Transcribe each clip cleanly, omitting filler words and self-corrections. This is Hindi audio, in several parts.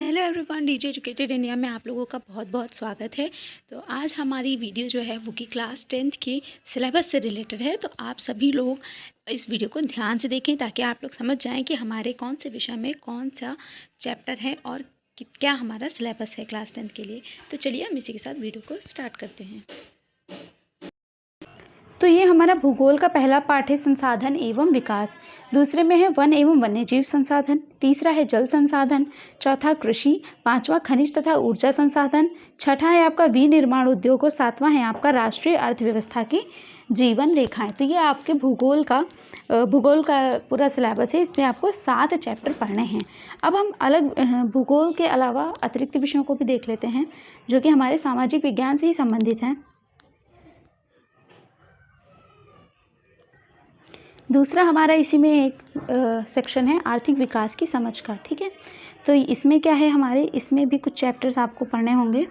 Hello everyone, DJ educated India में आप लोगों का बहुत बहुत स्वागत है। तो आज हमारी वीडियो जो है वो कि क्लास 10th की सिलेबस से रिलेटेड है। तो आप सभी लोग इस वीडियो को ध्यान से देखें ताकि आप लोग समझ जाएं कि हमारे कौन से विषय में कौन सा चैप्टर है और क्या हमारा सिलेबस है क्लास 10th के लिए। तो चलिए हम इसी के साथ वीडियो को स्टार्ट करते हैं। तो ये हमारा भूगोल का पहला पाठ है संसाधन एवं विकास। दूसरे में है वन एवं वन्यजीव संसाधन। तीसरा है जल संसाधन। चौथा कृषि। पांचवा खनिज तथा ऊर्जा संसाधन। छठा है आपका विनिर्माण उद्योग और सातवां है आपका राष्ट्रीय अर्थव्यवस्था की जीवन रेखाएं। तो ये आपके भूगोल का पूरा सिलेबस है। इसमें आपको 7 चैप्टर पढ़ने हैं। अब हम अलग भूगोल के अलावा अतिरिक्त विषयों को भी देख लेते हैं जो कि हमारे सामाजिक विज्ञान से ही संबंधित हैं। दूसरा हमारा इसी में एक सेक्शन है आर्थिक विकास की समझ का। ठीक है, तो इसमें क्या है, हमारे इसमें भी कुछ चैप्टर्स आपको पढ़ने होंगे।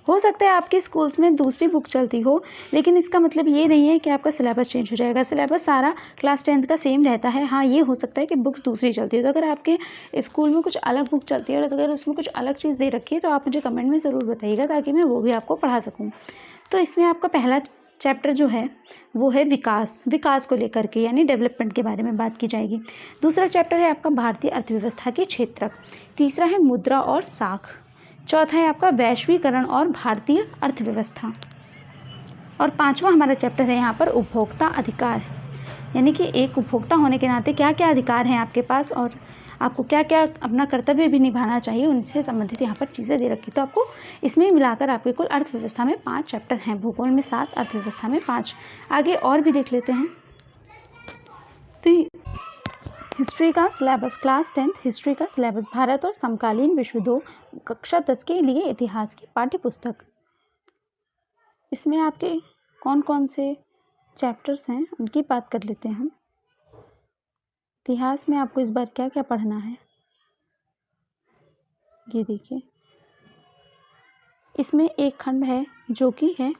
हो सकता है आपके स्कूल्स में दूसरी बुक चलती हो, लेकिन इसका मतलब ये नहीं है कि आपका सिलेबस चेंज हो जाएगा। सिलेबस सारा क्लास 10th का सेम रहता है। हाँ, ये हो सकता है कि बुक्स दूसरी चलती है। तो अगर आपके स्कूल में कुछ अलग बुक चलती है और अगर उसमें कुछ अलग चीज़ दे रखी है तो आप मुझे कमेंट में ज़रूर बताइएगा ताकि मैं वो भी आपको पढ़ा सकूँ। तो इसमें आपका पहला चैप्टर जो है वो है विकास को लेकर के, यानी डेवलपमेंट के बारे में बात की जाएगी। दूसरा चैप्टर है आपका भारतीय अर्थव्यवस्था के क्षेत्रक। तीसरा है मुद्रा और साख। चौथा है आपका वैश्वीकरण और भारतीय अर्थव्यवस्था। और पांचवा हमारा चैप्टर है यहाँ पर उपभोक्ता अधिकार, यानी कि एक उपभोक्ता होने के नाते क्या क्या अधिकार हैं आपके पास और आपको क्या क्या अपना कर्तव्य भी निभाना चाहिए, उनसे संबंधित यहाँ पर चीज़ें दे रखी। तो आपको इसमें मिलाकर आपके कुल अर्थव्यवस्था में 5 चैप्टर हैं। भूगोल में 7, अर्थव्यवस्था में 5। आगे और भी देख लेते हैं। तो हिस्ट्री का सिलेबस, क्लास 10th हिस्ट्री का सिलेबस, भारत और समकालीन विश्व 2, कक्षा 10 के लिए इतिहास की पाठ्य पुस्तक। इसमें आपके कौन कौन से चैप्टर्स हैं उनकी बात कर लेते हैं हम। इतिहास में आपको इस बार क्या क्या पढ़ना है, ये देखिए। इसमें एक खंड है जो कि है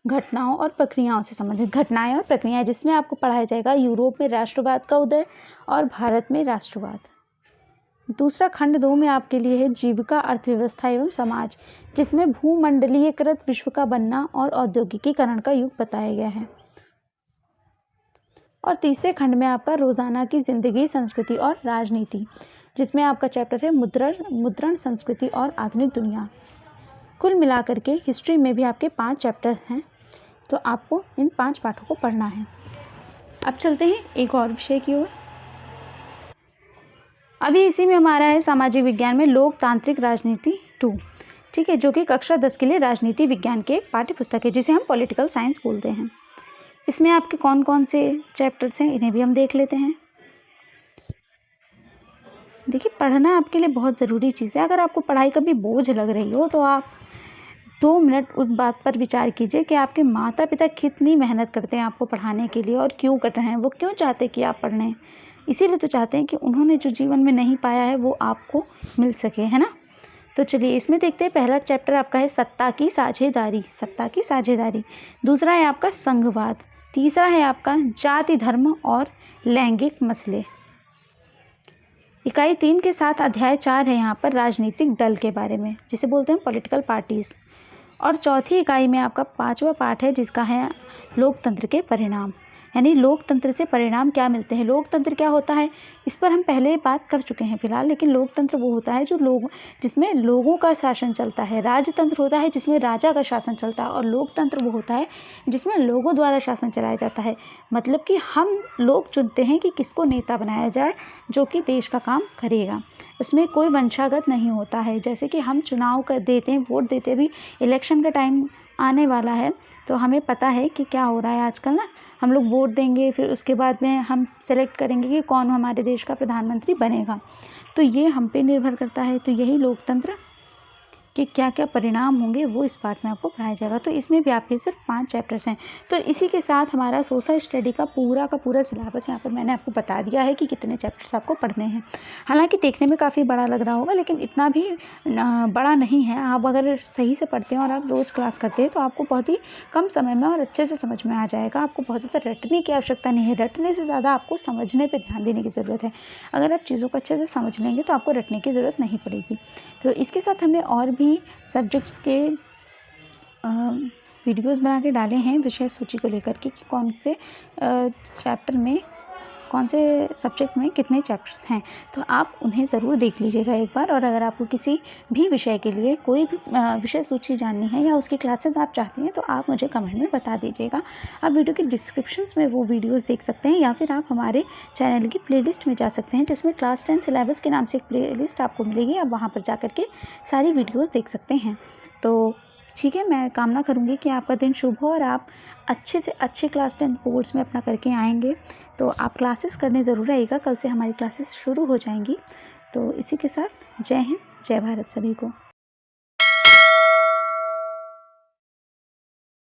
घटनाओं और प्रक्रियाओं से संबंधित, घटनाएं और प्रक्रियाएं, जिसमें आपको पढ़ाया जाएगा यूरोप में राष्ट्रवाद का उदय और भारत में राष्ट्रवाद। दूसरा खंड 2 में आपके लिए है जीविका, अर्थव्यवस्था एवं समाज, जिसमें भूमंडलीयकृत विश्व का बनना और औद्योगिकीकरण का युग बताया गया है। और तीसरे खंड में आपका रोजाना की जिंदगी, संस्कृति और राजनीति, जिसमें आपका चैप्टर है मुद्रण संस्कृति और आधुनिक दुनिया। कुल मिलाकर के हिस्ट्री में भी आपके 5 चैप्टर हैं। तो आपको इन 5 पाठों को पढ़ना है। अब चलते हैं एक और विषय की ओर। अभी इसी में हमारा है सामाजिक विज्ञान में लोकतांत्रिक राजनीति 2। ठीक है, जो कि कक्षा 10 के लिए राजनीति विज्ञान के पाठ्य पुस्तक है, जिसे हम पॉलिटिकल साइंस बोलते हैं। इसमें आपके कौन कौन से चैप्टर्स हैं इन्हें भी हम देख लेते हैं। देखिए, पढ़ना आपके लिए बहुत ज़रूरी चीज़ है। अगर आपको पढ़ाई कभी बोझ लग रही हो तो आप 2 मिनट उस बात पर विचार कीजिए कि आपके माता पिता कितनी मेहनत करते हैं आपको पढ़ाने के लिए और क्यों कर रहे हैं। वो क्यों चाहते हैं कि आप पढ़ लें? इसीलिए तो चाहते हैं कि उन्होंने जो जीवन में नहीं पाया है वो आपको मिल सके, है ना। तो चलिए इसमें देखते हैं। पहला चैप्टर आपका है सत्ता की साझेदारी। दूसरा है आपका संघवाद। तीसरा है आपका जाति, धर्म और लैंगिक मसले। इकाई 3 के साथ अध्याय 4 है यहाँ पर राजनीतिक दल के बारे में, जिसे बोलते हैं पॉलिटिकल पार्टीज। और चौथी इकाई में आपका 5वां पाठ है जिसका है लोकतंत्र के परिणाम, यानी लोकतंत्र से परिणाम क्या मिलते हैं, लोकतंत्र क्या होता है। इस पर हम पहले बात कर चुके हैं फिलहाल। लेकिन लोकतंत्र वो होता है जिसमें लोगों का शासन चलता है। राजतंत्र होता है जिसमें राजा का शासन चलता है, और लोकतंत्र वो होता है जिसमें लोगों द्वारा शासन चलाया जाता है। मतलब कि हम लोग चुनते हैं कि किसको नेता बनाया जाए जो कि देश का काम करेगा। उसमें कोई वंशागत नहीं होता है। जैसे कि हम चुनाव कर देते हैं, वोट देते भी, इलेक्शन का टाइम आने वाला है तो हमें पता है कि क्या हो रहा है आजकल ना। हम लोग वोट देंगे, फिर उसके बाद में हम सेलेक्ट करेंगे कि कौन हमारे देश का प्रधानमंत्री बनेगा। तो ये हम पे निर्भर करता है। तो यही लोकतंत्र कि क्या क्या परिणाम होंगे वो इस पार्ट में आपको पढ़ाया जाएगा। तो इसमें भी आपके सिर्फ 5 चैप्टर्स हैं। तो इसी के साथ हमारा सोशल स्टडी का पूरा सिलेबस यहाँ पर मैंने आपको बता दिया है कि कितने चैप्टर्स आपको पढ़ने हैं। हालांकि देखने में काफ़ी बड़ा लग रहा होगा, लेकिन इतना भी बड़ा नहीं है। आप अगर सही से पढ़ते हैं और आप रोज़ क्लास करते हैं तो आपको बहुत ही कम समय में और अच्छे से समझ में आ जाएगा। आपको बहुत ज़्यादा रटने की आवश्यकता नहीं है। रटने से ज़्यादा आपको समझने पर ध्यान देने की ज़रूरत है। अगर आप चीज़ों को अच्छे से समझ लेंगे तो आपको रटने की ज़रूरत नहीं पड़ेगी। तो इसके साथ हमने और भी सब्जेक्ट्स के वीडियोस बना के डाले हैं विषय सूची को लेकर के कि कौन से चैप्टर में, कौन से सब्जेक्ट में कितने चैप्टर्स हैं। तो आप उन्हें ज़रूर देख लीजिएगा एक बार। और अगर आपको किसी भी विषय के लिए कोई भी विषय सूची जाननी है या उसकी क्लासेस आप चाहते हैं तो आप मुझे कमेंट में बता दीजिएगा। आप वीडियो के डिस्क्रिप्शंस में वो वीडियोस देख सकते हैं, या फिर आप हमारे चैनल की प्लेलिस्ट में जा सकते हैं जिसमें क्लास 10 सिलेबस के नाम से एक प्लेलिस्ट आपको मिलेगी। आप वहाँ पर जा कर के सारी वीडियोज़ देख सकते हैं। तो ठीक है, मैं कामना करूँगी कि आपका दिन शुभ हो और आप अच्छे से अच्छे क्लास 10 बोर्ड्स में अपना करके आएंगे। तो आप क्लासेस करने ज़रूर आइएगा। कल से हमारी क्लासेस शुरू हो जाएंगी। तो इसी के साथ जय हिंद, जय भारत सभी को।